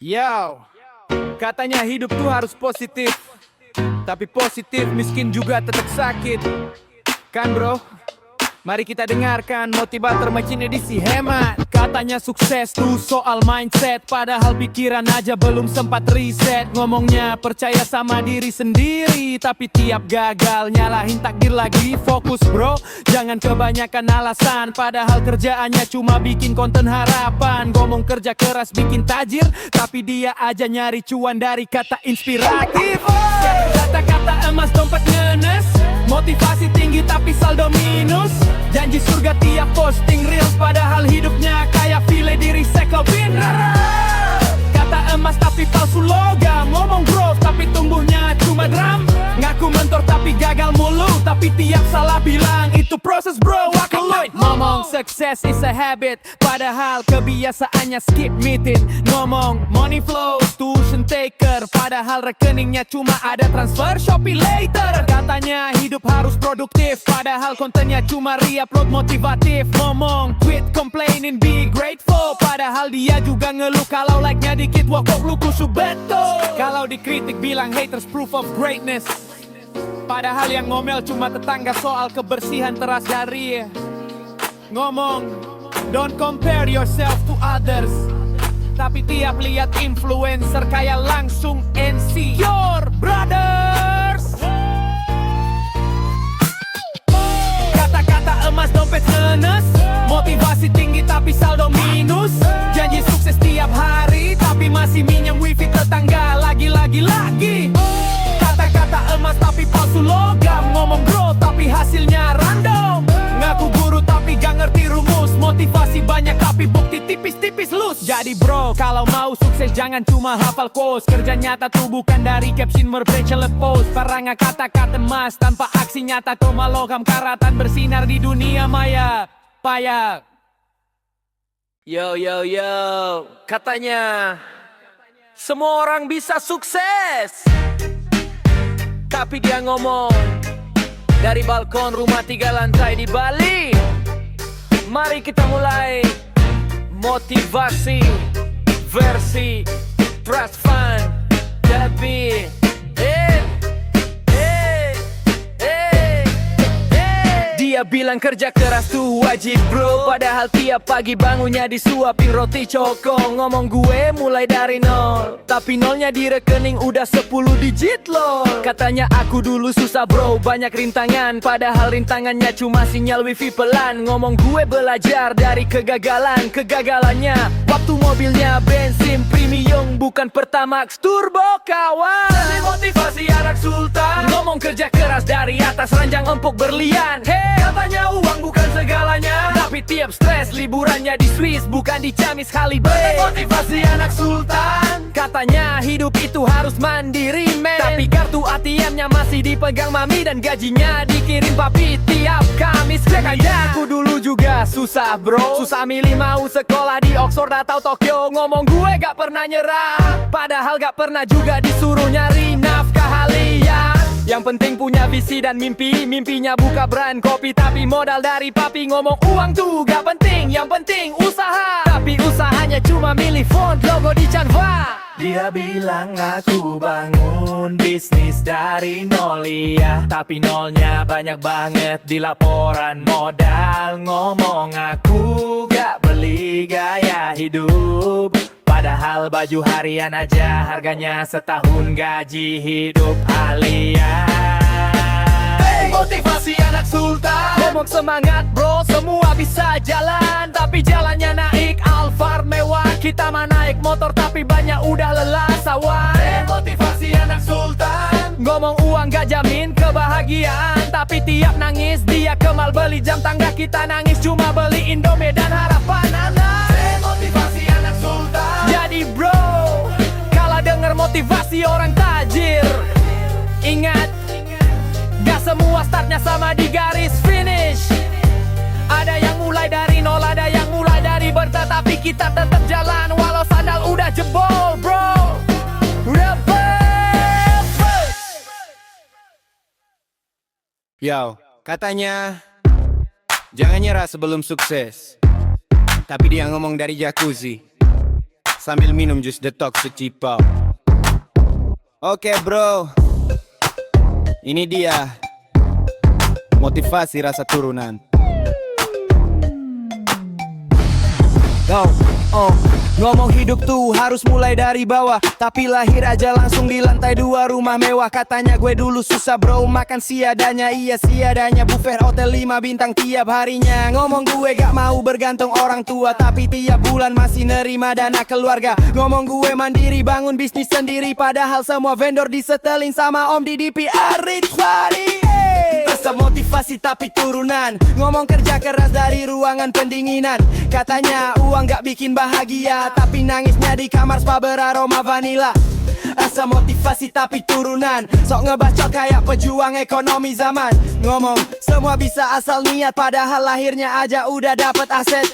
Yo, katanya hidup tuh harus positif, tapi positif miskin juga tetap sakit. Kan bro? Mari kita dengarkan motivator makin edisi hemat. Katanya sukses tuh soal mindset, padahal pikiran aja belum sempat riset. Ngomongnya percaya sama diri sendiri, tapi tiap gagal nyalahin takdir lagi. Fokus bro, jangan kebanyakan alasan, padahal kerjaannya cuma bikin konten harapan. Ngomong kerja keras bikin tajir, tapi dia aja nyari cuan dari kata inspiratif. Kata-kata emas dompet ngenes, motivasi tinggi tapi saldo minus. Janji surga tiap posting reels, padahal hidupnya kayak file di recycle bin. Kata emas tapi palsu logam, ngomong growth tapi tumbuhnya cuma drum. Ngaku mentor tapi gagal mulu, tapi tiap salah bilang itu proses bro, wakaloid. Ngomong success is a habit, padahal kebiasaannya skip meeting. Ngomong money flow, tuition taker, padahal rekeningnya cuma ada transfer Shopee later. Katanya hidup harus produktif, padahal kontennya cuma re-upload motivatif. Ngomong quit complaining, be grateful, padahal dia juga ngeluh kalau like-nya dikit. Wah kok lu kusuk betul. Kalau dikritik bilang haters proof of greatness, padahal yang ngomel cuma tetangga soal kebersihan teras dari. Ngomong don't compare yourself to others, tapi tiap lihat influencer kayak langsung NC your brothers. Kata-kata emas dompet ngenes, motivasi tinggi tapi saldo minus. Janji sukses tiap hari, tapi masih minjem wifi tetangga lagi. Kata-kata emas tapi palsu logam, ngomong bro tapi hasilnya random. Ngaku guru tapi gak ngerti rumus, motivasi banyak tapi bukti tipis-tipis lus. Jadi bro, kalau mau sukses jangan cuma hafal quotes, kerja nyata tuh bukan dari caption merbaca post. Paranga kata-kata emas tanpa aksi nyata, koma logam karatan bersinar di dunia maya. Payah. Yo, katanya semua orang bisa sukses, tapi dia ngomong dari balkon rumah 3 lantai di Bali. Mari kita mulai motivasi versi Trust Fund. Tapi dia bilang kerja keras tuh wajib bro, padahal tiap pagi bangunnya disuapin roti coko. Ngomong gue mulai dari nol, tapi nolnya di rekening udah 10 digit loh. Katanya aku dulu susah bro, banyak rintangan, padahal rintangannya cuma sinyal wifi pelan. Ngomong gue belajar dari kegagalannya waktu mobilnya bensin premium bukan Pertamax turbo kawan. Ini motivasi anak sultan, ngomong kerja keras dari atas ranjang empuk berlian. Hey, katanya uang bukan segalanya, tapi tiap stres liburannya di Swiss bukan di Camis Halibe. Motivasi anak sultan, katanya hidup itu harus mandiri men, tapi kartu ATM-nya masih dipegang mami dan gajinya dikirim papi tiap Kamis. Kayaknya aku dulu juga susah bro, susah milih mau sekolah di Oxford atau Tokyo. Ngomong gue gak pernah nyerah, padahal gak pernah juga disuruh nyari nafkah halian. Yang penting punya visi dan mimpi, mimpinya buka brand kopi tapi modal dari papi. Ngomong uang tuh gak penting, yang penting usaha, tapi usahanya cuma milih font logo di Canva. Dia bilang aku bangun bisnis dari nol, iya, tapi nolnya banyak banget di laporan modal. Ngomong aku gak beli gaya hidup, padahal baju harian aja harganya setahun gaji hidup halian. Hey, motivasi anak sultan, ngomong semangat bro, semua bisa jalan, tapi jalannya naik Alphard mewah. Kita mah naik motor tapi banyak udah lelah sawan. Hey, motivasi anak sultan, ngomong uang gak jamin kebahagiaan, tapi tiap nangis dia kemal beli jam tangga. Kita nangis cuma beli Indomie dan harapan anak. Hey, motivasi anak sultan. Jadi bro, kalau denger motivasi orang tajir, ingat, gak semua startnya sama di garis finish. Ada yang mulai dari nol, ada yang mulai dari berta, tapi kita tetap jalan walau sandal udah jebol bro. Yo, katanya jangan nyerah sebelum sukses, tapi dia ngomong dari jacuzzi. sambil minum jus detox secipau. Oke bro, ini dia motivasi rasa turunan. Ngomong hidup tuh harus mulai dari bawah, tapi lahir aja langsung di lantai 2 rumah mewah. Katanya gue dulu susah bro, makan seadanya. Iya seadanya, buffet hotel 5 bintang tiap harinya. Ngomong gue gak mau bergantung orang tua, tapi tiap bulan masih nerima dana keluarga. Ngomong gue mandiri, bangun bisnis sendiri, padahal semua vendor disetelin sama Om Didi PR Ridwani. Rasa motivasi tapi turunan. Ngomong kerja keras dari ruangan pendinginan. Katanya uang gak bikin bahagia, tapi nangisnya di kamar spa beraroma vanila. Rasa motivasi tapi turunan. Sok ngebacot kayak pejuang ekonomi zaman. Ngomong semua bisa asal niat, padahal lahirnya aja udah dapet aset.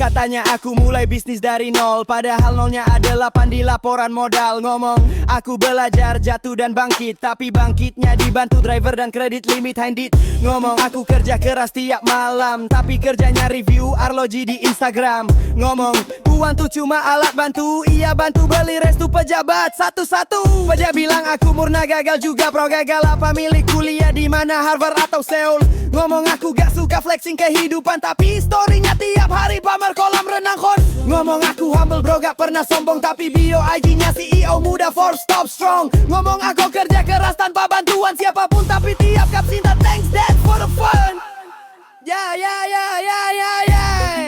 Katanya aku mulai bisnis dari nol, padahal nolnya ada 8 di laporan modal. Ngomong aku belajar jatuh dan bangkit, tapi bangkitnya dibantu driver dan kredit limit handit. Ngomong aku kerja keras tiap malam, tapi kerjanya review arloji di Instagram. Ngomong uang tuh cuma alat bantu, iya bantu beli restu pejabat satu-satu. Peja bilang aku murna gagal juga pro, gagal apa milik kuliah di mana Harvard atau Seoul. Ngomong aku gak suka flexing kehidupan, tapi storynya tiap hari pamer kolam renang kon. Ngomong aku humble bro, gak pernah sombong, tapi bio IG-nya CEO muda Forbes top strong. Ngomong aku kerja keras tanpa bantuan siapapun, tapi tiap kap cinta thanks dad for the fun. Ya.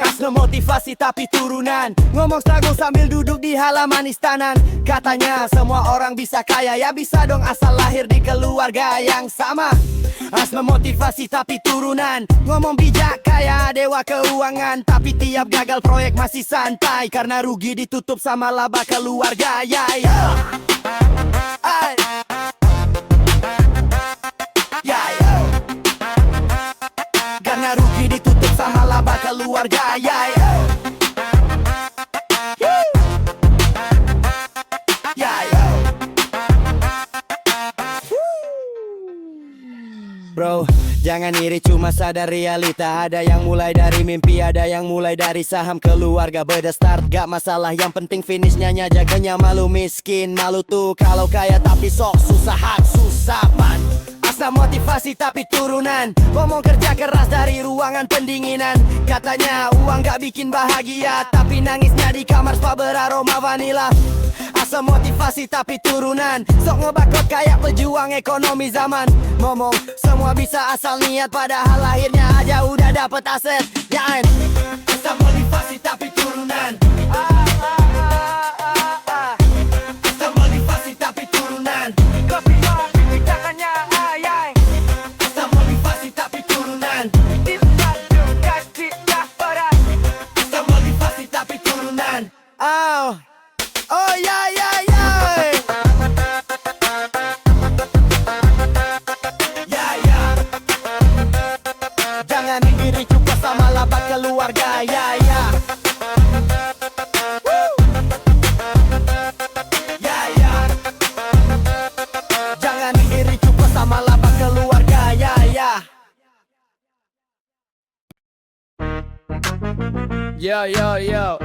Asno motivasi tapi turunan. Ngomong struggle sambil duduk di halaman istanan. Katanya semua orang bisa kaya, ya bisa dong asal lahir di keluarga yang sama. Asno motivasi tapi turunan. Ngomong bijak kaya dewa keuangan, tapi tiap gagal proyek masih santai, karena rugi ditutup sama laba keluarga. Karena rugi ditutup sama laba keluarga. Bro, jangan iri, cuma sadar realita. Ada yang mulai dari mimpi, ada yang mulai dari saham keluarga. Beda start gak masalah, yang penting finishnya jaganya. Malu miskin, malu tuh kalau kaya tapi sok susah hak susah man. Asa motivasi tapi turunan. Ngomong kerja keras dari ruangan pendinginan. Katanya uang gak bikin bahagia, tapi nangisnya di kamar spa beraroma vanila. Asa motivasi tapi turunan. Sok ngebakot kayak pejuang ekonomi zaman. Ngomong semua bisa asal niat, padahal lahirnya aja udah dapet aset. Asa motivasi tapi turunan. Asa motivasi tapi turunan. Asa motivasi tapi turunan. Asa motivasi tapi turunan. Jangan iri juga sama laba keluarga. Jangan iri juga sama laba keluarga. Yo.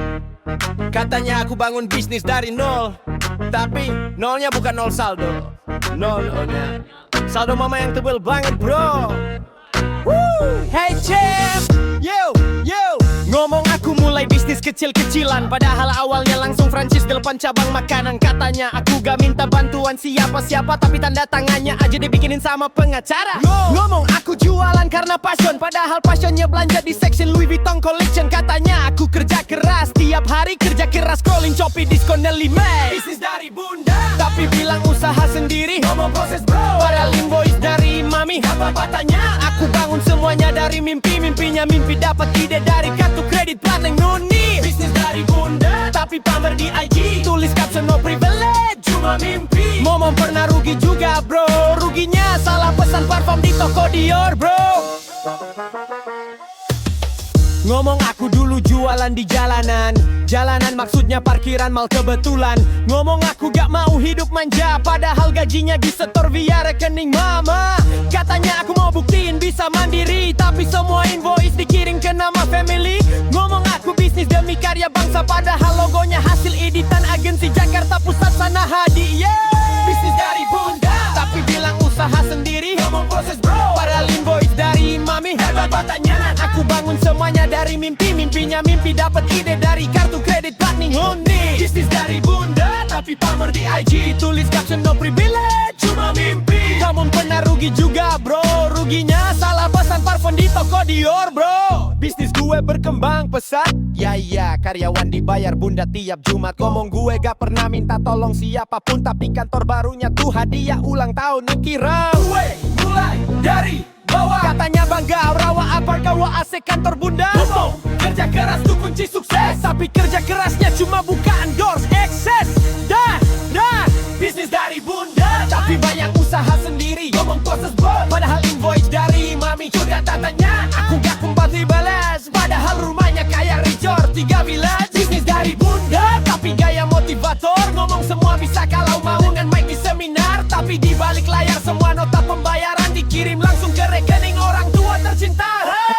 Katanya aku bangun bisnis dari nol, tapi nolnya bukan nol saldo. Nolnya saldo mama yang tebel banget bro. Hey champ, yo. Ngomong aku mulai bisnis kecil-kecilan, padahal awalnya langsung franchise 8 cabang makanan. Katanya aku gak minta bantuan siapa-siapa, tapi tanda tangannya aja dibikinin sama pengacara. Ngomong aku jualan karena passion, padahal passionnya belanja di section Louis Vuitton collection. Katanya aku kerja keras, tiap hari kerja keras, scrolling Shopee diskon Nelly May. Bisnis dari bunda, tapi bilang usaha sendiri. Ngomong proses bro, padahal invoice dari mami. Apa katanya aku bangun semuanya dari mimpi. Mimpinya mimpi dapat ide dari kartu kredit plat yang nuni. Bisnis dari bunda, tapi pamer di IG. Tulis caption no privilege, cuma mimpi. Momom pernah rugi juga bro, ruginya salah pesan parfum di toko Dior bro. Ngomong aku dulu jualan di jalanan. Jalanan maksudnya parkiran mal kebetulan. Ngomong aku gak mau hidup manja, padahal gajinya disetor via rekening mama. Katanya aku mau buktiin bisa mandiri, tapi semua invoice dikirim ke nama family. Ngomong aku bisnis Bisnis demi karya bangsa, padahal logonya hasil editan agensi Jakarta Pusat sana Hadi. Bisnis dari bunda, tapi bilang usaha sendiri. Ngomong proses bro, padahal invoice dari mami. Hebat batanya, aku bangun semuanya dari mimpi. Mimpinya mimpi dapat ide dari kartu kredit plat nih Hundi. Bisnis dari bunda, tapi pamer di IG. Tulis caption no privilege, cuma mimpi. Kamu pernah rugi juga bro, ruginya salah pesan parfum di toko Dior bro. Bisnis gue berkembang pesat, ya karyawan dibayar bunda tiap Jumat. Ngomong gue gak pernah minta tolong siapapun, tapi kantor barunya tuh hadiah ulang tahun Nikira. Gue mulai dari bawah, katanya bangga rawa apart kawa AC kantor bunda. Ngomong kerja keras tuh kunci sukses, tapi kerja kerasnya cuma buka endorse ekses. Dah, bisnis dari bunda, tapi banyak usaha sendiri. Ngomong proses bot, padahal invoice dari mami. Juga tatanya, aku gak kumpat balas, padahal rumahnya kayak resort 3 village. Bisnis dari bunda, tapi gaya motivator. Ngomong semua bisa kalau mau ngan mic di seminar, tapi di balik layar semua nota pembayaran dikirim langsung ke rekening orang tua tercinta.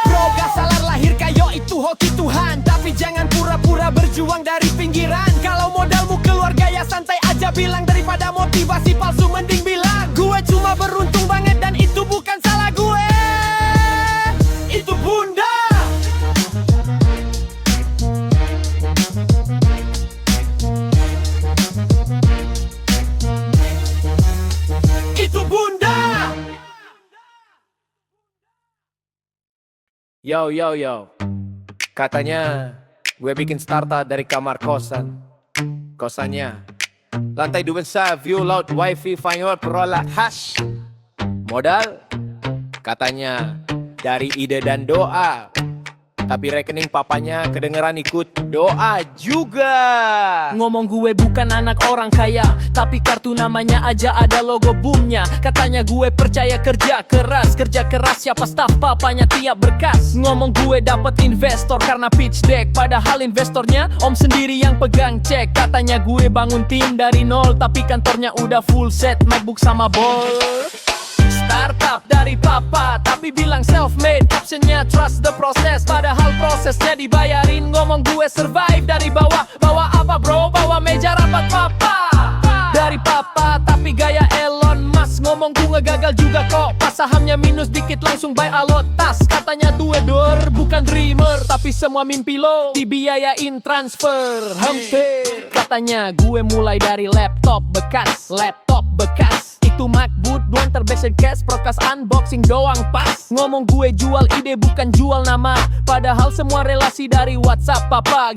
Bro gak salah lahir kayo itu hoki Tuhan, tapi jangan pura-pura berjuang dari pinggiran. Kalau modalmu keluarga ya santai aja bilang, daripada motivasi palsu mending bilang gue cuma beruntung banget dan itu bukan salah gue, itu bunda. Itu bunda. Yo, katanya gue bikin startup dari kamar kosan. Kosannya lantai 2 view laut, wifi, fine perolah hash. Modal katanya dari ide dan doa, tapi rekening papanya kedengeran ikut doa juga. Ngomong gue bukan anak orang kaya, tapi kartu namanya aja ada logo boomnya. Katanya gue percaya kerja keras siapa staff papanya tiap berkas. Ngomong gue dapat investor karena pitch deck, padahal investornya om sendiri yang pegang cek. Katanya gue bangun tim dari nol, tapi kantornya udah full set MacBook sama ball. Startup dari papa, tapi bilang self-made. Captionnya trust the process, padahal prosesnya dibayarin. Ngomong gue survive dari bawah. Bawa apa bro? Bawa meja rapat papa. Dari papa, tapi gaya Elon Musk. Ngomong gue gagal juga kok, pas sahamnya minus dikit langsung buy alot tas. Katanya duedor bukan dreamer, tapi semua mimpi lo dibiayain transfer. Hampir. Katanya gue mulai dari laptop bekas. Itu MacBook doang terbesar cash, prokas unboxing doang pas. Ngomong gue jual ide bukan jual nama, padahal semua relasi dari WhatsApp papa.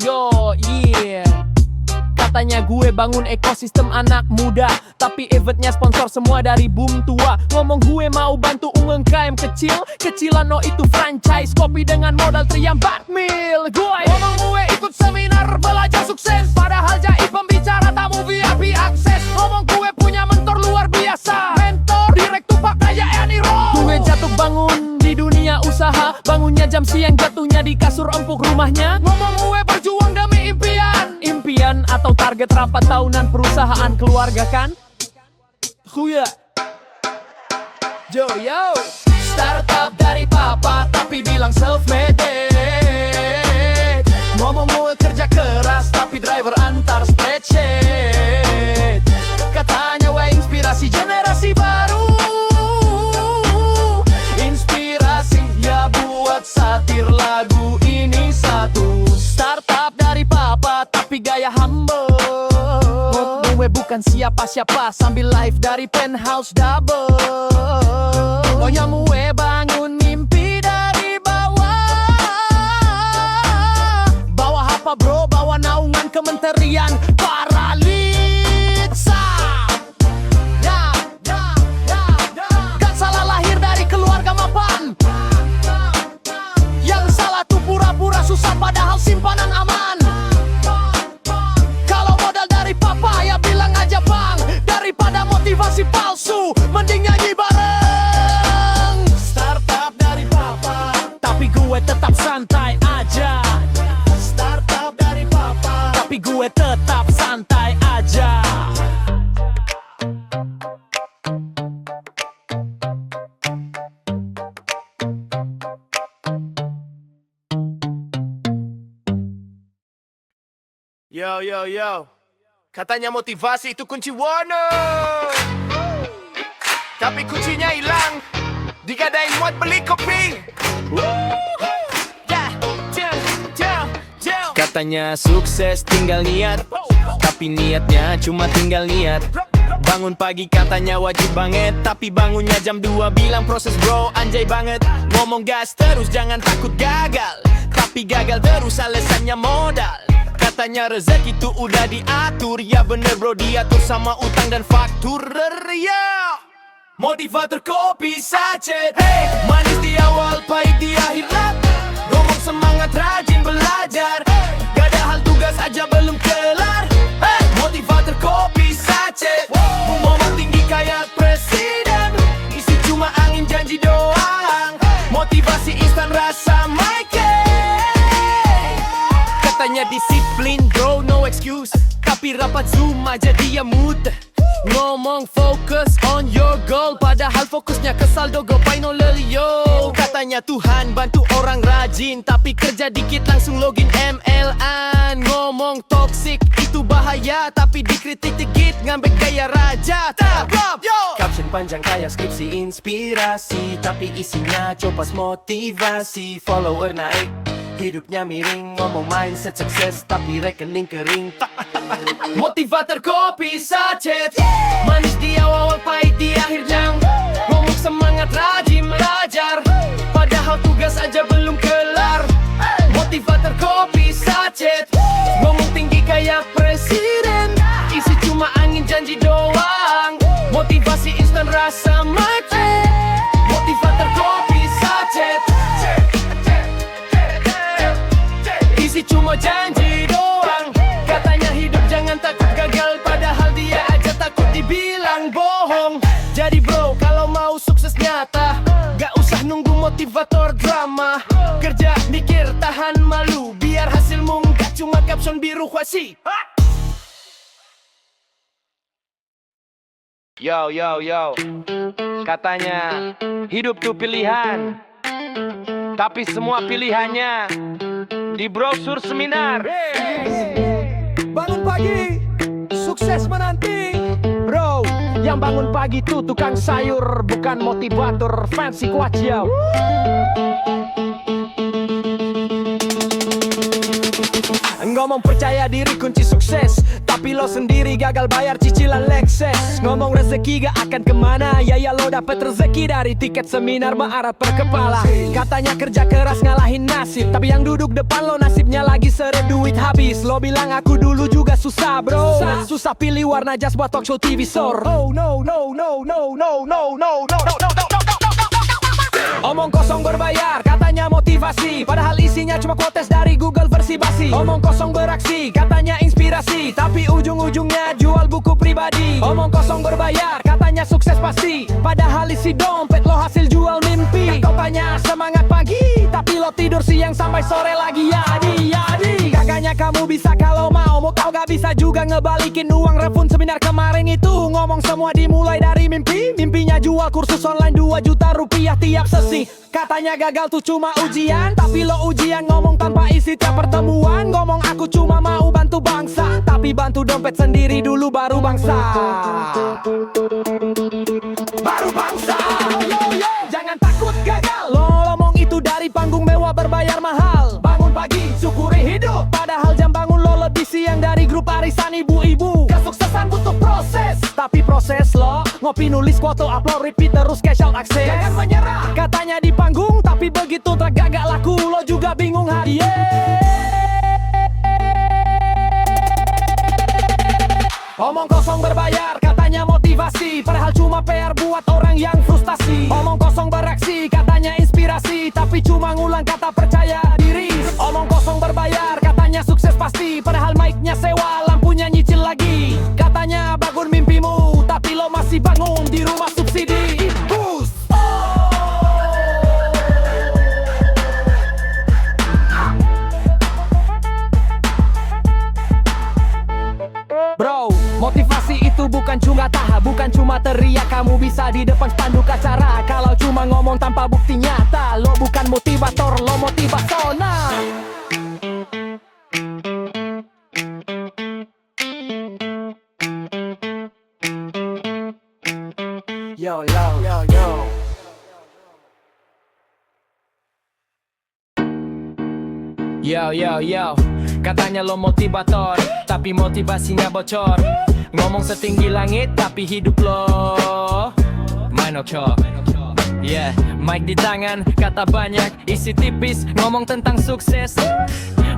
Katanya gue bangun ekosistem anak muda, tapi eventnya sponsor semua dari boom tua. Ngomong gue mau bantu UMKM kecilan no itu franchise kopi dengan modal 3-4 mil. Ngomong gue ikut seminar belajar sukses, padahal jahit pembicara tamu VIP akses. Ngomong gue punya mentor luar biasa, mentor direktur Pak Kaya Eniro. Gue jatuh bangun di dunia usaha, bangunnya jam siang jatuhnya di kasur empuk rumahnya. Ngomong gue berjuang demi impian atau target rapat tahunan perusahaan keluarga kan? Yo, startup dari papa, tapi bilang self-made. Ngomong gue kerja keras, tapi driver antar spreadsheet. Katanya wah inspirasi generasi baru, inspirasi ya buat satir lagu ini satu. Startup dari papa, tapi gaya humble. Gue bukan siapa-siapa, sambil live dari penthouse double. Pokoknya gue bangun mimpi dari bawah. Bawa apa bro? Bawa naungan kementerian Paralitsa. Gak salah lahir dari keluarga mapan, yang salah tuh pura-pura susah padahal simpanan aman. Kalau modal dari papa ya bilang aja bang, daripada motivasi palsu mending nyanyi bareng. Startup dari papa, tapi gue tetap santai aja. Startup dari papa, tapi gue tetap santai aja. Yo, yo, yo. Katanya motivasi itu kunci warna. Tapi kuncinya hilang. Digadain muat beli kopi. Katanya sukses tinggal niat, tapi niatnya cuma tinggal niat. Bangun pagi katanya wajib banget, tapi bangunnya jam 2. Bilang proses bro, anjay banget. Ngomong gas terus jangan takut gagal, tapi gagal terus alasannya modal. Katanya rezeki itu udah diatur. Ya bener bro, diatur sama utang dan faktur. Ya motivator kopi sachet. Hey, manis di awal, pahit di akhir lap. Ngomong semangat rajin belajar. Gak ada hal tugas aja belum kelar. Hey, motivator kopi sachet. Ngomong tinggi kayak presiden. Isi cuma angin janji doang. Motivasi instan rasa Mike. Katanya disiplin bro, no excuse. Tapi rapat zoom aja dia mood. Ngomong fokus on your goal, padahal fokusnya ke saldo gopay no lelio. Katanya Tuhan bantu orang rajin, tapi kerja dikit langsung login ML-an. Ngomong toxic itu bahaya, tapi dikritik dikit ngambek gaya raja. Caption panjang kayak skripsi inspirasi, tapi isinya copas motivasi. Follower naik, hidupnya miring. Ngomong mindset sukses, tapi rekening kering. Motivator kopi sachet. Manis di awal, pahit di akhirnya. Ngomong semangat rajin belajar, padahal tugas aja belum kelar. Motivator kopi sachet. Ngomong tinggi kayak presiden. Isi cuma angin janji doang. Motivasi instan rasa mati. Motivator kopi sachet. Isi cuma janji doang. Katanya hidup jangan takut gagal, padahal dia aja takut dibilang bohong. Jadi bro, kalau mau sukses nyata, gak usah nunggu motivator drama. Kerja, mikir, tahan malu, biar hasilmu gak cuma caption biru kwasi. Yo, yo, yo. Katanya hidup tuh pilihan, tapi semua pilihannya di brosur seminar. Bangun pagi, sukses menanti. Bro, yang bangun pagi tuh tukang sayur, bukan motivator fancy kuaciau. Ngomong percaya diri kunci sukses, tapi lo sendiri gagal bayar cicilan Lexus. Ngomong rezeki gak akan kemana, ya lo dapet rezeki dari tiket seminar maarat per kepala. Katanya kerja keras ngalahin nasib, tapi yang duduk depan lo nasibnya lagi seret duit habis. Lo bilang aku dulu juga susah bro, susah pilih warna jas buat talk show TV sore. Oh no no no no no no no no no no. Omong kosong berbayar, katanya motivasi, padahal isinya cuma quotes dari Google versi basi. Omong kosong beraksi, katanya inspirasi, tapi ujung-ujungnya jual buku pribadi. Omong kosong berbayar, katanya sukses pasti, padahal isi dompet lo hasil jual mimpi. Katanya semangat pagi, tapi lo tidur siang sampai sore lagi. Yadi kakaknya kamu bisa kalau mau tau gak bisa juga ngebalikin uang refund seminar kemarin itu. Ngomong semua dimulai dari mimpi, mimpinya jual kursus online 2 juta rupiah tiap sesi. Katanya gagal tuh cuma ujian, tapi lo ujian ngomong tanpa isi tiap pertemuan. Ngomong aku cuma mau bantu bangsa, tapi bantu dompet sendiri dulu baru bangsa. Baru bangsa. Jangan takut gagal, lo ngomong itu dari panggung mewah berbayar mahal. Bangun pagi, syukuri hidup, padahal jam bangun lo lebih siang dari grup arisan ibu-ibu. Kesuksesan butuh proses, tapi proses lo ngopi, nulis, foto, upload, repeat, terus cash out akses. Jangan menyerah, katanya di panggung, tapi begitu track gak laku lo juga bingung hati. Omong kosong berbayar, katanya motivasi, padahal cuma PR buat orang yang frustasi. Omong kosong beraksi, katanya inspirasi, tapi cuma ngulang kata percaya diri. Omong kosong berbayar, katanya sukses pasti, padahal mic-nya sewa, lampunya nyicil lagi. Katanya bangun mimpimu, tapi lo masih bangun di rumah subsidi. Bro, motivasi itu bukan cuma taha, bukan cuma teriak kamu bisa di depan spanduk acara. Kalau cuma ngomong tanpa bukti nyata, lo bukan motivator, lo motivasional. Yo, yo, yo, yo. Yo yo yo, katanya lo motivator, tapi motivasinya bocor. Ngomong setinggi langit, tapi hidup lo main ocok. Yeah, mic di tangan, kata banyak, isi tipis, ngomong tentang sukses.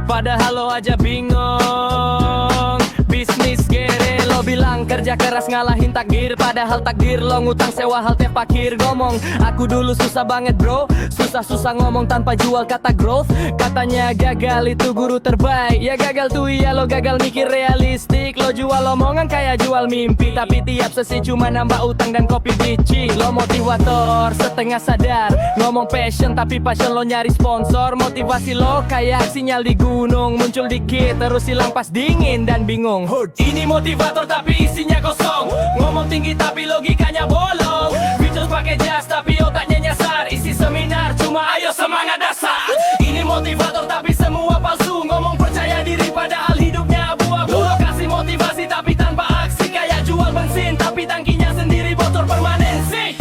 Padahal lo aja bingung. Bisnis gere, lo bilang kerja keras ngalahin takdir, padahal takdir lo ngutang sewa halte parkir. Ngomong, aku dulu susah banget bro, susah-susah ngomong tanpa jual kata growth. Katanya gagal itu guru terbaik, ya gagal tuh iya lo gagal mikir realistik. Lo jual omongan kayak jual mimpi, tapi tiap sesi cuma nambah utang dan kopi bici. Lo motivator, setengah sadar, ngomong passion tapi passion lo nyari sponsor. Motivasi lo kayak sinyal di gunung, muncul dikit terus hilang pas dingin dan bingung. Ini motivator tapi isinya kosong, ngomong tinggi tapi logikanya bolong. Features pakai jas tapi otaknya nyasar, isi seminar cuma ayo semangat dasar. Ini motivator tapi semua palsu, ngomong percaya diri padahal hidupnya abu-abu. Lo kasih motivasi tapi tanpa aksi, kayak jual bensin tapi tangkinya sendiri bocor permanensi.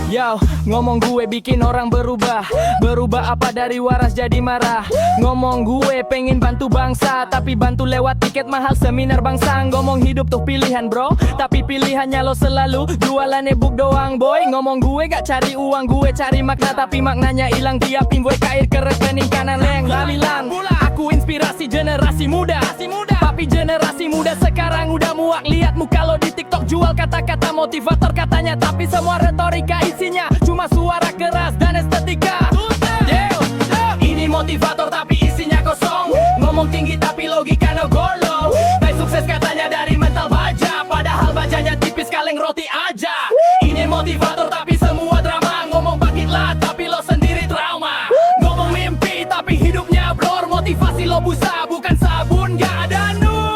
Yo, ngomong gue bikin orang berubah. Berubah apa dari waras jadi marah. Ngomong gue pengen bantu bangsa, tapi bantu lewat tiket mahal seminar bangsa. Ngomong hidup tuh pilihan bro, tapi pilihannya lo selalu jualan e-book doang boy. Ngomong gue gak cari uang, gue cari makna, tapi maknanya hilang tiap invoice cair ke rekening kanan leng lamilang. Aku inspirasi generasi muda, tapi generasi muda sekarang udah muak lihat muka lo di TikTok jual kata-kata motivator katanya, tapi semua retorika isinya cuma suara keras dan estetika. Ini motivator tapi isinya kosong, ngomong tinggi tapi logika no golong. Baik sukses katanya dari mental baja, padahal bajanya tipis kaleng roti aja. Ini motivator tapi semua drama, ngomong bangkitlah tapi lo sendiri trauma. Ngomong mimpi tapi hidupnya blur, motivasi lo busa bukan sabun gak ada nur.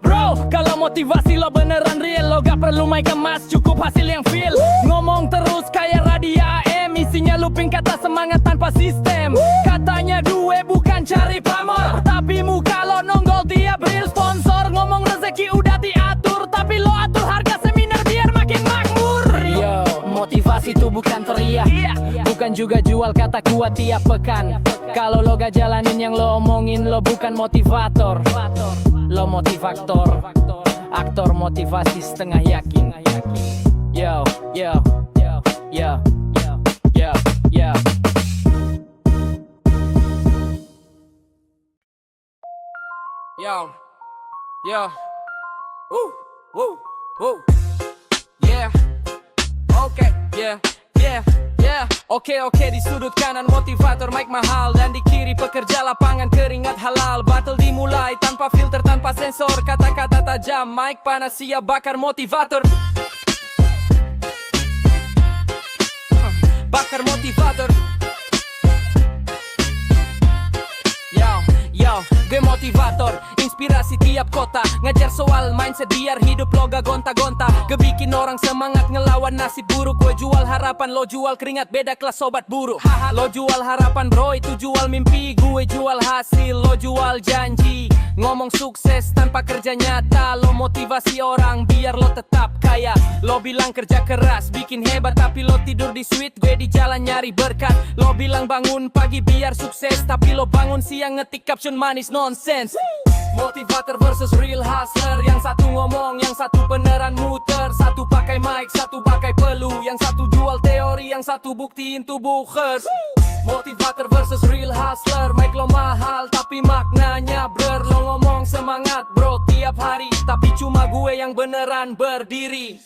Bro, kalau motivasi lo beneran real, lo gak perlu mic kemas, cukup hasil yang feel. Ngomong terus kayak radio AM, isinya looping kata semangat tanpa sistem. Katanya duwe bukan cari pamor, tapi muka lo nonggol tiap real sponsor. Ngomong rezeki udah diatur, tapi lo atur harga seminar biar makin makmur. Yo, motivasi tuh bukan teriak, bukan juga jual kata kuat tiap pekan. Kalau lo gak jalanin yang lo omongin, lo bukan motivator, lo motivator, aktor motivasi setengah yakin. Yo, yo, yo, yo, yo, yo, yo. Yo, yo, yeah, okay, yeah. Oke, di sudut kanan motivator mic mahal, dan di kiri pekerja lapangan keringat halal. Battle dimulai tanpa filter, tanpa sensor, kata-kata tajam, mic panas siap bakar motivator. Bakar motivator. Yo, gue motivator, inspirasi tiap kota, ngajar soal mindset biar hidup lo gak gonta-gonta. Kebikin orang semangat ngelawan nasib buruk. Gue jual harapan, lo jual keringat, beda kelas sobat buruk. Lo jual harapan bro, itu jual mimpi. Gue jual hasil, lo jual janji. Ngomong sukses tanpa kerja nyata, lo motivasi orang biar lo tetap kaya. Lo bilang kerja keras, bikin hebat, tapi lo tidur di suite. Gue di jalan nyari berkat. Lo bilang bangun pagi biar sukses, tapi lo bangun siang ngetik caption manis nonsense. Motivator versus real hustler, yang satu ngomong, yang satu beneran muter. Satu pakai mic, satu pakai pelu, yang satu jual teori, yang satu buktiin tubuh khers. Motivator versus real hustler, mic lo mahal tapi maknanya blur. Lo ngomong semangat bro tiap hari, tapi cuma gue yang beneran berdiri.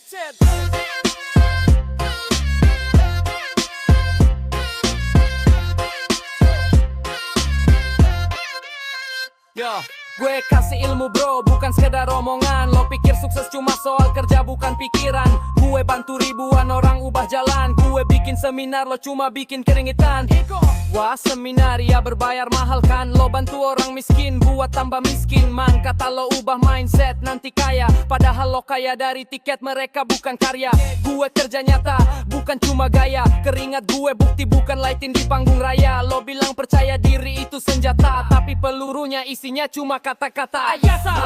Yo, gue kasih ilmu bro, bukan sekedar omongan. Lo pikir sukses cuma soal kerja bukan pikiran. Gue bantu ribuan orang ubah jalan. Gue bikin seminar, lo cuma bikin keringetan. Wah seminar ya berbayar mahal kan. Lo bantu orang miskin buat tambah miskin man. Kata lo ubah mindset nanti kaya, padahal lo kaya dari tiket, mereka bukan karya. Gue kerja nyata, bukan cuma gaya. Keringat gue bukti bukan lighting di panggung raya. Lo bilang percaya diri itu senjata, tapi pelurunya isinya cuma kata-kata.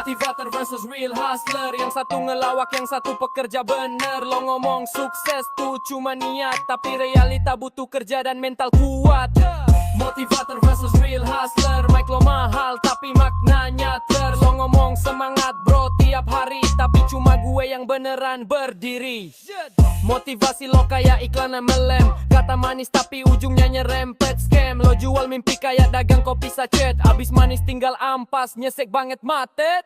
Motivator versus real hustler, yang satu ngelawak, yang satu pekerja bener. Lo ngomong sukses tuh cuma niat, tapi realita butuh kerja dan mental kuat. Motivator versus real hustler, mic lo mahal tapi maknanya ter. Lo ngomong semangat bro tiap hari, tapi cuma gue yang beneran berdiri. Motivasi lo kayak iklan MLM, kata manis tapi ujungnya nyerempet scam. Lo jual mimpi kayak dagang kopi sachet, abis manis tinggal ampas, nyesek banget matet.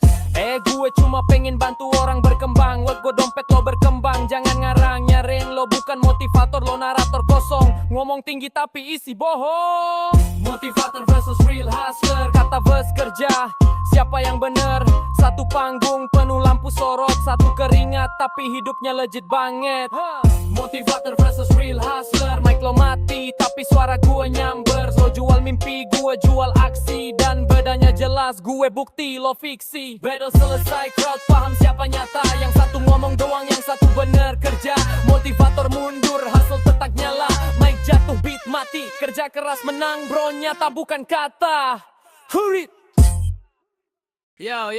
Gue cuma pengen bantu orang berkembang, work gue dompet lo berkembang. Jangan ngarang nyaren, lo bukan motivator, lo narator kosong. Ngomong tinggi tapi isi bohong. Motivator versus real hustler, kata verse kerja, siapa yang bener? Satu panggung penuh lampu sorot, satu keringat tapi hidupnya legit banget. Motivator versus real hustler, mic lo mati tapi suara gue nyamber. Lo jual mimpi, gue jual aksi, dan bedanya jelas, gue bukti lo fiksi. Battle selesai, crowd paham siapa nyata, yang satu ngomong doang, yang satu bener kerja. Motivator mundur, hustle tetap nyala, mic jatuh beat mati, kerja keras menang bro, nyata bukan kata. Hurit. Yo,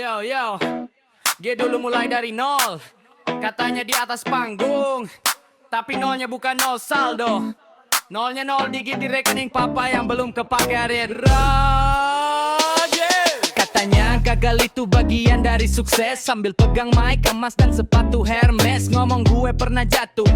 G dulu mulai dari nol, katanya di atas panggung, tapi nolnya bukan nol saldo. Nolnya nol digit di rekening papa yang belum kepake hari Katanya gagal itu bagian dari sukses, sambil pegang mic, emas dan sepatu Hermes. Ngomong gue pernah jatuh,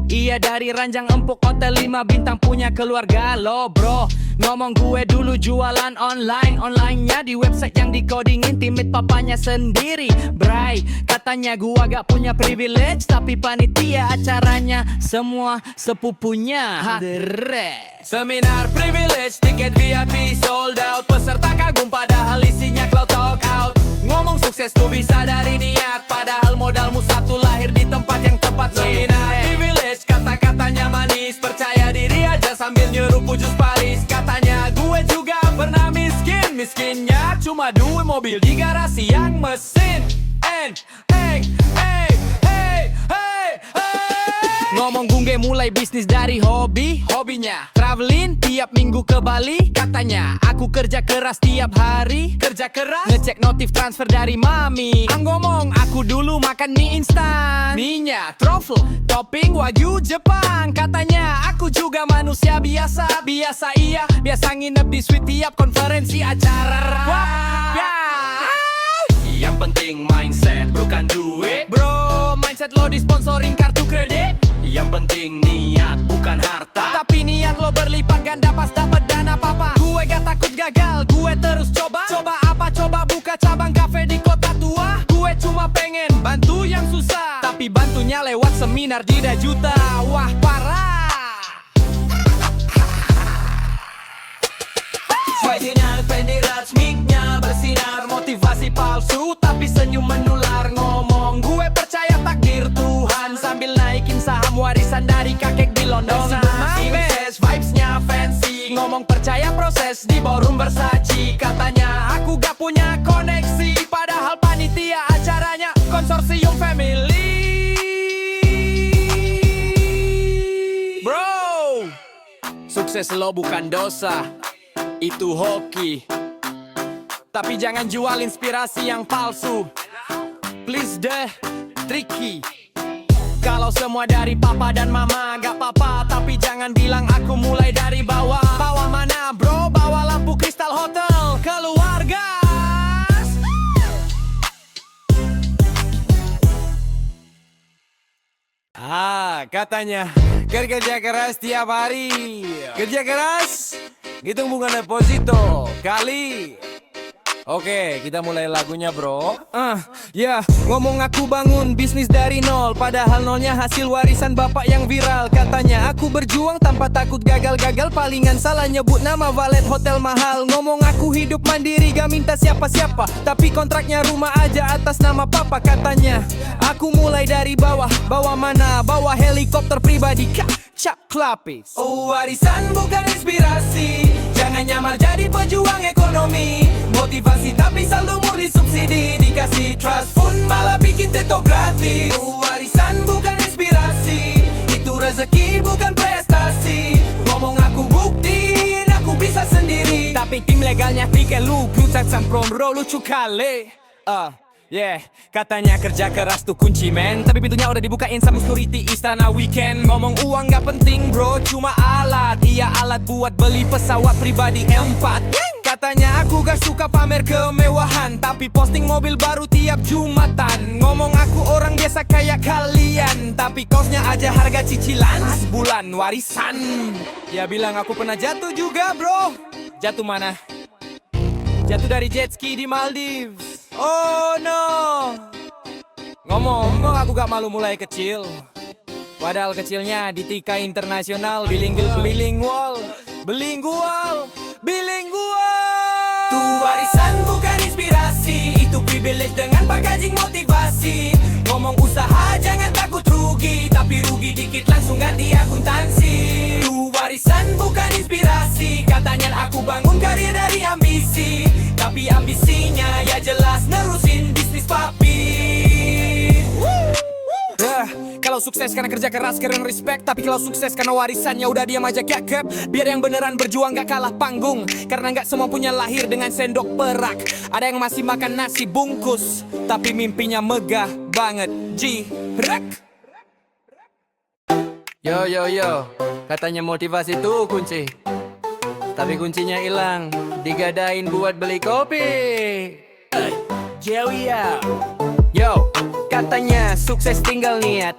iya dari ranjang empuk hotel 5 bintang punya keluarga lo bro. Ngomong gue dulu jualan online-nya di website yang dikodingin timid papanya sendiri. Bray, katanya gua gak punya privilege, tapi panitia acaranya semua sepupunya. Seminar privilege, tiket VIP sold out, peserta kagum padahal isinya cloud talk out. Ngomong sukses tuh bisa dari niat, padahal modalmu satu lahir di tempat yang tepat. Seminar privilege, kata-katanya manis, percaya diri aja sambil nyuruh pujus Paris. Katanya gue juga pernah miskin, miskinnya cuma 2 mobil di garasi yang mesin. Ngomong gue mulai bisnis dari hobinya traveling tiap minggu ke Bali. Katanya aku kerja keras tiap hari, ngecek notif transfer dari mami. Ngomong aku dulu makan mie instan, mie-nya truffle, topping wagyu Jepang. Katanya aku juga manusia biasa iya, biasa nginep di suite tiap konferensi acara. Yang penting mindset bukan duit bro, mindset lo disponsoring kartu kredit. Yang penting niat bukan harta, tapi niat lo berlipat ganda pas dapat dana papa. Gue gak takut gagal, gue terus coba apa, coba buka cabang kafe di kota tua. Gue cuma pengen bantu yang susah, tapi bantunya lewat seminar Jida Juta. Wah parah. Swagenya pendirat, mic-nya bersinar, motivasi palsu tapi senyum menular. Ngomong gue percaya takdir Tuhan, sambil naikin saham warisan dari kakek di London. Sukses, vibes-nya fancy, ngomong percaya proses di ballroom Versace. Katanya aku gak punya koneksi, padahal panitia acaranya konsorsium family. Bro, sukses lo bukan dosa, itu hoki. Tapi jangan jual inspirasi yang palsu, please deh, tricky. Kalau semua dari papa dan mama gak apa-apa, tapi jangan bilang aku mulai dari bawah. Bawah mana bro? Bawah lampu kristal hotel keluarga. Katanya kerja keras tiap hari, kerja keras hitung bunga deposito kali. Oke, kita mulai lagunya bro. Ngomong aku bangun bisnis dari nol, padahal nolnya hasil warisan bapak yang viral. Katanya aku berjuang tanpa takut gagal-gagal, palingan salah nyebut nama valet hotel mahal. Ngomong aku hidup mandiri gak minta siapa-siapa, tapi kontraknya rumah aja atas nama papa. Katanya aku mulai dari bawah, bawah mana? Bawah helikopter pribadi, cap klapis. Oh warisan bukan inspirasi, jangan nyamar jadi pejuang ekonomi. Motivasi tapi saldo murni subsidi, dikasih trust fund malah bikin teto gratis. Oh, warisan bukan inspirasi, itu rezeki Tapi tim legalnya bikin lu putar samprom bro, lucu kali. Katanya kerja keras tuh kunci men, tapi pintunya udah dibukain sama security istana weekend. Ngomong uang gak penting bro, cuma alat. Iya alat buat beli pesawat pribadi M4. Katanya aku gak suka pamer kemewahan, tapi posting mobil baru tiap Jumatan. Ngomong aku orang biasa kayak kalian, tapi kosnya aja harga cicilan sebulan warisan. Ya bilang aku pernah jatuh juga bro. Jatuh mana? Jatuh dari jet ski di Maldives. Oh no. Ngomong aku gak malu mulai kecil, padahal kecilnya di Tika Internasional. Bilingual. Tuh warisan bukan inspirasi, itu privilege dengan packaging motivasi. Ngomong usaha jangan takut rugi, tapi rugi dikit langsung ganti akuntansi. Tuh warisan bukan inspirasi, katanya aku bangun karir dari ambisi, tapi ambisinya ya jelas nerusin bisnis papi. Kalau sukses karena kerja keras, keren respect. Tapi kalau sukses karena warisannya udah diam aja kekep. Biar yang beneran berjuang gak kalah panggung, karena gak semua punya lahir dengan sendok perak. Ada yang masih makan nasi bungkus, tapi mimpinya megah banget. Rek. Yo, katanya motivasi tuh kunci, tapi kuncinya hilang, digadain buat beli kopi. Yo, katanya sukses tinggal niat.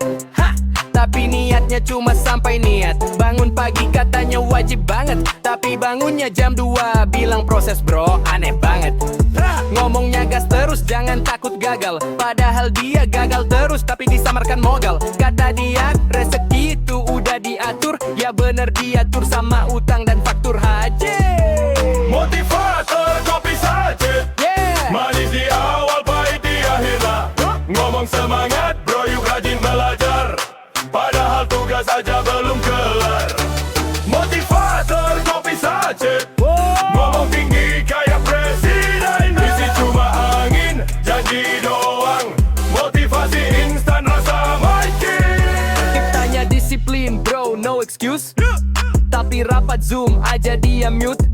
Tapi niatnya cuma sampai niat. Bangun pagi katanya wajib banget, tapi bangunnya jam 2. Bilang proses bro, aneh banget. Ngomongnya gas terus, jangan takut gagal, padahal dia gagal terus tapi disamarkan modal. Kata dia rezeki itu udah diatur, ya bener diatur sama utang dan faktur haji. Motivator kopi sajet, manis di awal pahit di akhir. Ngomong semangat bro, yuk rajin belajar, padahal tugas aja belum kelar. Motivator kopi sajet, ngomong tinggi kayak presiden, isi cuma angin, janji doang, motivasi instan rasa makin. Tiptanya disiplin bro, no excuse, tapi rapat zoom aja dia mute.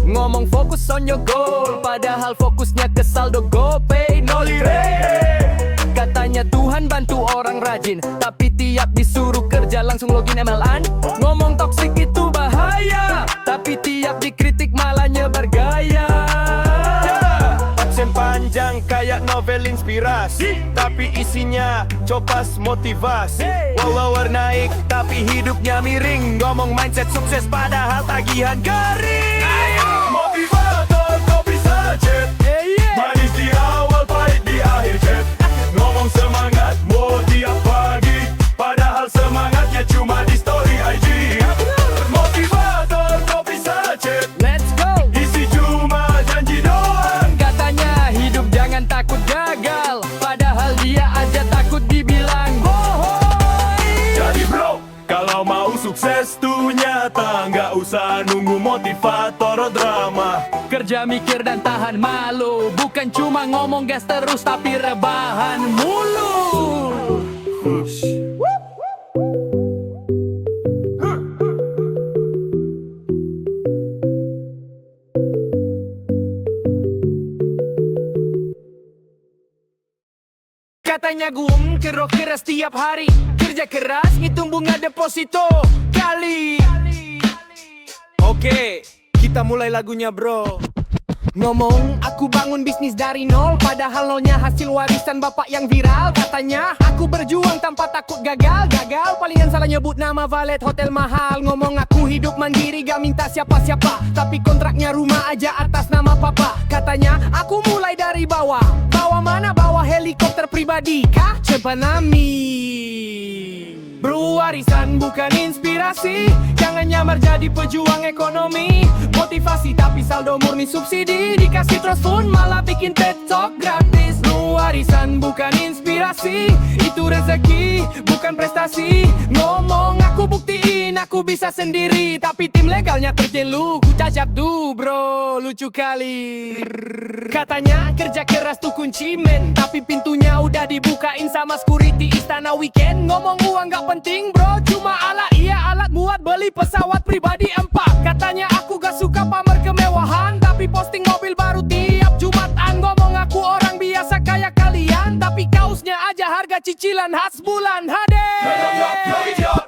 Ngomong fokus on your goal, padahal fokusnya ke saldo GoPay no delay. Katanya Tuhan bantu orang rajin, tapi tiap disuruh kerja langsung login MLN. Ngomong toksik itu bahaya, tapi tiap dikritik malah nyebar gaya. Absen panjang kayak novel inspirasi, tapi isinya copas motivasi. Follower naik, tapi hidupnya miring. Ngomong mindset sukses padahal tagihan garing. Motivator kopi sajet, manis di awal pahit di akhir jet. Ngomong semangat mau tiap pagi, padahal semangatnya cuma di story IG. Motivator kopi sajet, Let's go. isi cuma janji doang. Katanya hidup jangan takut gagal, padahal dia aja takut dibilang bohong. Jadi bro, kalau mau sukses tuh nyata, nggak usah nunggu motivator drama. Kerja mikir dan tahan malu, bukan cuma ngomong gas terus tapi rebahan mulu. Katanya gue keras tiap hari, kerja keras ngitung bunga deposito kali. Oke, kita mulai lagunya bro. Ngomong aku bangun bisnis dari nol, padahal nolnya hasil warisan bapak yang viral. Katanya aku berjuang tanpa takut gagal. Palingan salah nyebut nama valet hotel mahal. Ngomong aku hidup mandiri gak minta siapa-siapa, tapi kontraknya rumah aja atas nama papa. Katanya aku mulai dari bawah. Bawah mana? Bawah helikopter pribadi kah? Cepanami. Bro, warisan bukan inspirasi, jangan nyamar jadi pejuang ekonomi. Motivasi tapi saldo murni subsidi, dikasih terus pun malah bikin TED Talk gratis. Bro, warisan bukan inspirasi, itu rezeki bukan prestasi. Ngomong aku buktiin aku bisa sendiri, tapi tim legalnya kerjain lu, ku cacat du bro, lucu kali. Katanya kerja keras tuh kunci men, tapi pintunya udah dibukain sama security istana weekend. Ngomong uang gak penting bro, cuma alat, iya alat buat beli pesawat pribadi 4. Katanya aku gak suka pamer kemewahan, bawahan tapi posting mobil baru tiap Jumatan. Ngomong aku orang biasa kayak kalian, tapi kaosnya aja harga cicilan khas bulan Hade.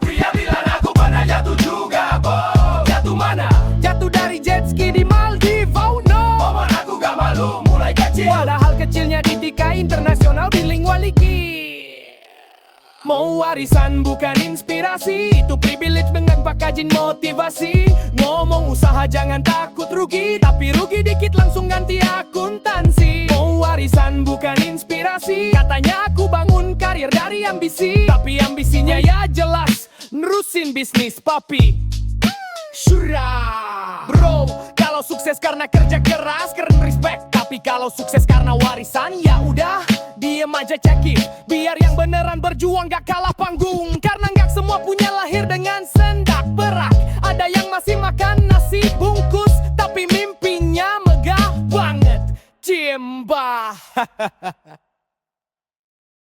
Pria bilang aku pernah jatuh juga, jatuh mana? Jatuh dari jet ski di Maldives, oh no. Momen aku gak malu, mulai kecil. Padahal kecilnya di Tika Internasional Bilingual Liki. Mau warisan bukan inspirasi, itu privilege dengan packaging motivasi. Ngomong usaha jangan takut rugi, tapi rugi dikit langsung ganti akuntansi. Mau warisan bukan inspirasi, katanya aku bangun karir dari ambisi, tapi ambisinya ya jelas nerusin bisnis papi. Syurah bro, kalau sukses karena kerja keras keren respect, tapi kalau sukses karena warisan ya udah diem aja cekip. Biar yang beneran berjuang gak kalah panggung, karena gak semua punya lahir dengan sendak perak. Ada yang masih makan nasi bungkus, tapi mimpinya megah banget. Cimba.